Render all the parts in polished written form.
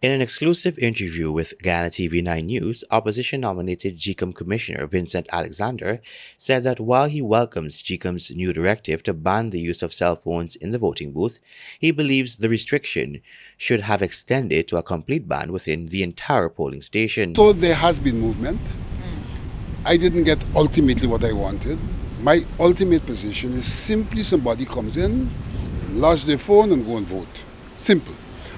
In an exclusive interview with Guyana TV9 News, opposition-nominated GECOM Commissioner Vincent Alexander said that while he welcomes GECOM's new directive to ban the use of cell phones in the voting booth, he believes the restriction should have extended to a complete ban within the entire polling station. So there has been movement. I didn't get ultimately what I wanted. My ultimate position is simply somebody comes in, lodge their phone and go and vote. Simple.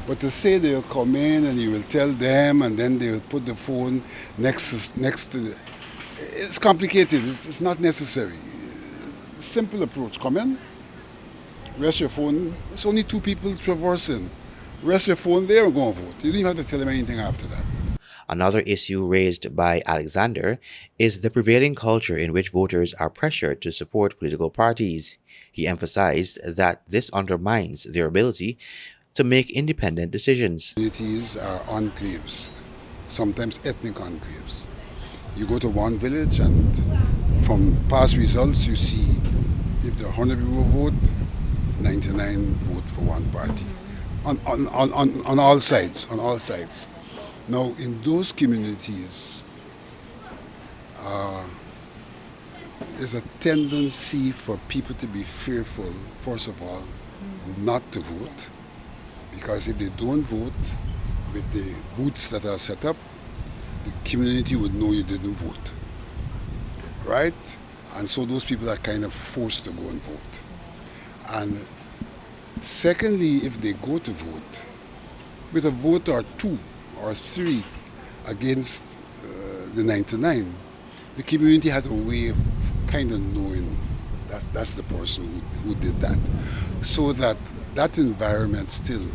But to say they'll come in and you will tell them and then they will put the phone next to the, it's complicated. It's not necessary. Simple approach. Come in, rest your phone. It's only two people traversing. Rest your phone there and go and vote. You don't even have to tell them anything after that. Another issue raised by Alexander is the prevailing culture in which voters are pressured to support political parties. He emphasized that this undermines their ability to make independent decisions. Communities are enclaves, sometimes ethnic enclaves. You go to one village and from past results you see if there are 100 people vote, 99 vote for one party. On all sides, on all sides. Now in those communities, there's a tendency for people to be fearful, first of all, not to vote. Because if they don't vote with the booths that are set up, the community would know you didn't vote. Right? And so those people are kind of forced to go and vote. And secondly, if they go to vote, with a vote or two or three against the 99, the community has a way of kind of knowing that's the person who did that. So that environment still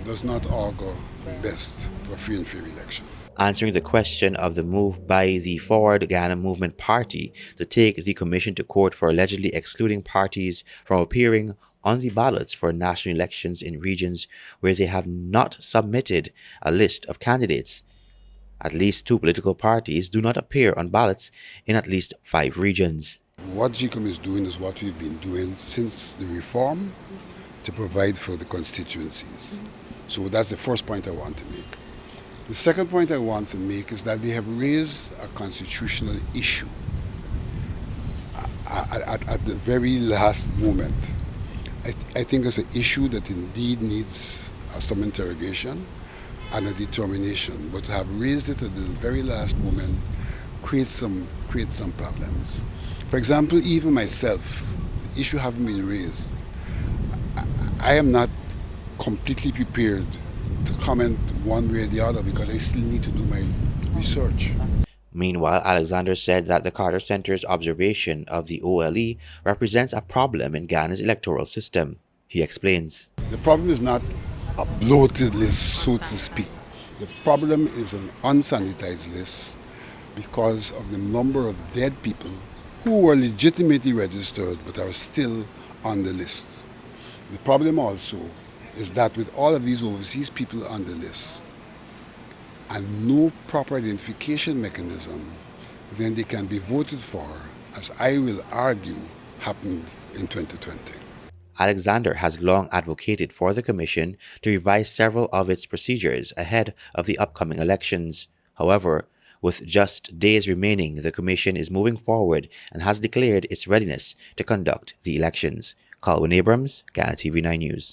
does not augur best for free and fair election. Answering the question of the move by the Forward Guyana Movement Party to take the Commission to court for allegedly excluding parties from appearing on the ballots for national elections in regions where they have not submitted a list of candidates. At least two political parties do not appear on ballots in at least 5 regions. What GECOM is doing is what we've been doing since the reform to provide for the constituencies. So that's the first point I want to make. The second point I want to make is that they have raised a constitutional issue at the very last moment. I think it's an issue that indeed needs some interrogation and a determination, but to have raised it at the very last moment creates some problems. For example, even myself, the issue having been raised, I am not completely prepared to comment one way or the other because I still need to do my research. Meanwhile, Alexander said that the Carter Center's observation of the OLE represents a problem in Ghana's electoral system. He explains. The problem is not a bloated list, so to speak. The problem is an unsanitized list because of the number of dead people who were legitimately registered but are still on the list. The problem also is that with all of these overseas people on the list and no proper identification mechanism, then they can be voted for, as I will argue happened in 2020. Alexander has long advocated for the Commission to revise several of its procedures ahead of the upcoming elections. However, with just days remaining, the Commission is moving forward and has declared its readiness to conduct the elections. Calvin Abrams, Guyana TV9 News.